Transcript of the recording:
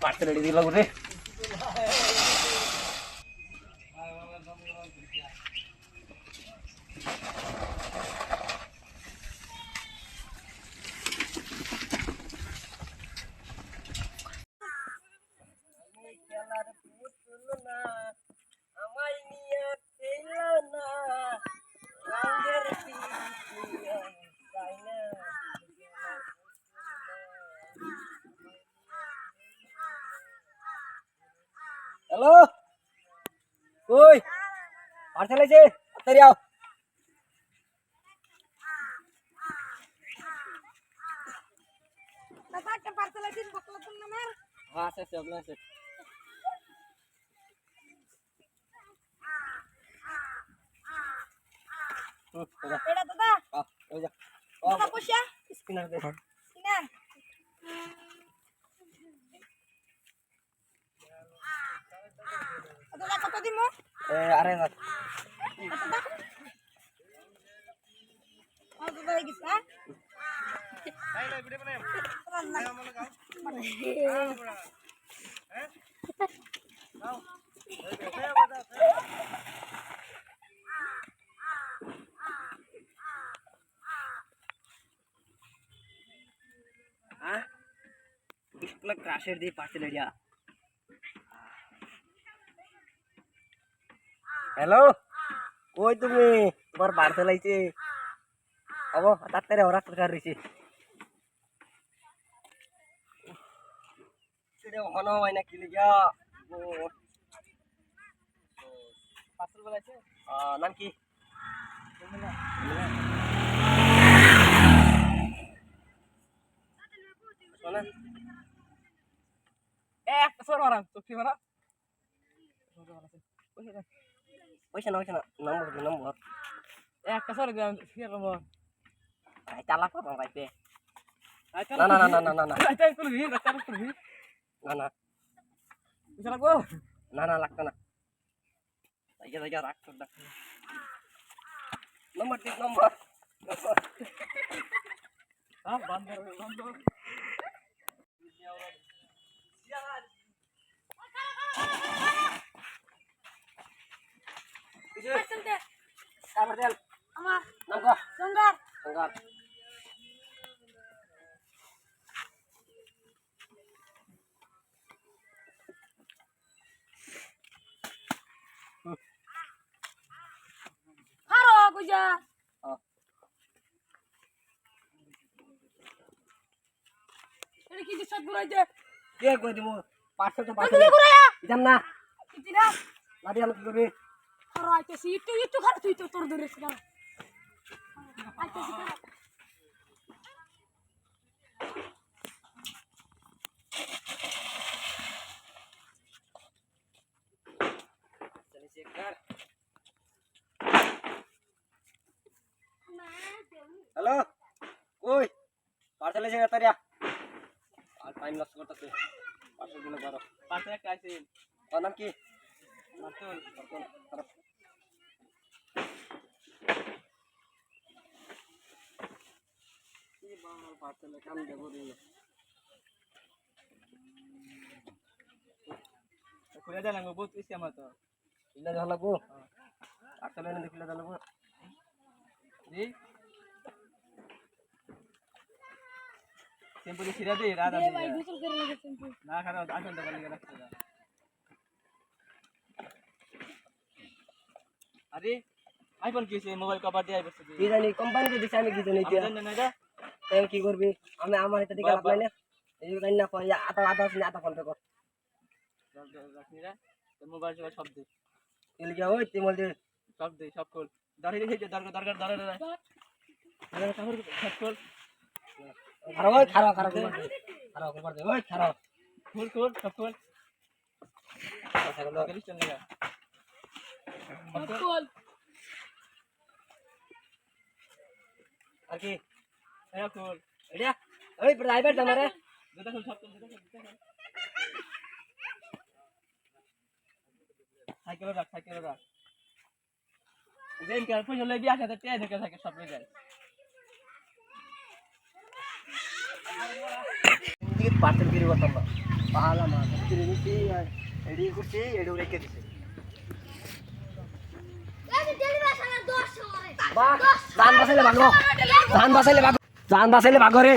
Parcel ready দিল রে। Hello, কই পার্সেল আইছে? তাড়াতাড়ি আও। দাদা একটা পার্সেল আছে বকলা কোন নামের? হ্যাঁ আছে আছে আপনার আছে। এটা দাদা ওই যা দাদা পয়সা স্পিনার দে। কিনা দাদা কত দিমু? আরে না দাদা দাদা হয়ে গেছে হ্যাঁ হ্যাঁ ডিসপ্লে ক্রাশের দিয়ে পার্সেল এরিয়া। হ্যালো, কই তুমি? তোমার পার্সেল আইছে। আবো তাড়াতাড়ি ওরা সরকার রইছে। সেটা হনো হয় না কি লিগা? পার্সেল বলাইছে নাম কি? শোনা একটা সর মারা চোখি মারা পয়সা না নম্বর নম্বর একটা সর চালাক কথা পাইতে। না না না না না না না না না না না লাগতো না। রাখ নম্বর ঠিক নম্বর পার্সেল দে তারপর দেন আমার নাম কো সঙ্গার সঙ্গার। হারো কইজা এটা কি দিছ গুরাই দে কে কই দিমু? পার্সেল তো পার্সেল জলদি গুরাইয়া দিতাম না। কিনা না দিলাম কি করবি? হারো আইতেছি একটু খারাপ তুই তো তোর ধরে ছিল আইতেছি খারাপ চলে চেক কর। হ্যালো, কই পার্সেল এসে তাড়াতাড়ি আ। আর টাইম লস করতেছে। পার্সেল গুলো করো। পার্সেল একটা আইছে। ওর নাম কি? পার্সেল পার্সেল খারাপ। কি বাল পার্সেল কাম দেব রে। খুলে দেন আমি বহুত ইসে আমার তো। খুলে দেন লাগবো। পার্সেল এনে খুলে দেন লাগবো। জি টেম্পো দিয়ে ছিড়া দে রাধা দে দে। ভাই গোসল করে লাগেছেন তুই না খারাপ আসল তো বলি রাখতে দাও। আরে আইফোন কিছে মোবাইল কভার দিয়ে আইবছে কি জানি কোম্পানি কে দিছে আমি কি জানি এটা জানি না এটা তাই কি করবি আমি আমার এটা দিকে লাভ নাই না এই যে না কই আটা আটা আটা ফোন কর রাখনি রে তো মোবাইল সব দে এল গিয়া ওই তিমল দে সব দে সব কল দাঁড়িয়ে রেখে দরকার দরকার দাঁড়া দাঁড়া আরে কামড় সব কল খারাপ ওই খারাপ খারাপ খারাপ দে ওই খারাপ খোল খোল সব খোল কথা বলো গেলিস চল লাগা কোল আর কি এরা খোল এডিয়া ওই ড্রাইভার জামারে দুটা খোল সব দুটা খোল সাইকেল রাখ যেন কার পয়সা লই বিয়া খাতে তে দেখে থাকে সব লই যায় পার্সেল কিনে করতাম না পালা মাছ কিনে নিচ্ছি এডি করছি এডি রেখে দিছি ধান বাসাইলে ভাগো ধান বাসাইলে ভাগো রে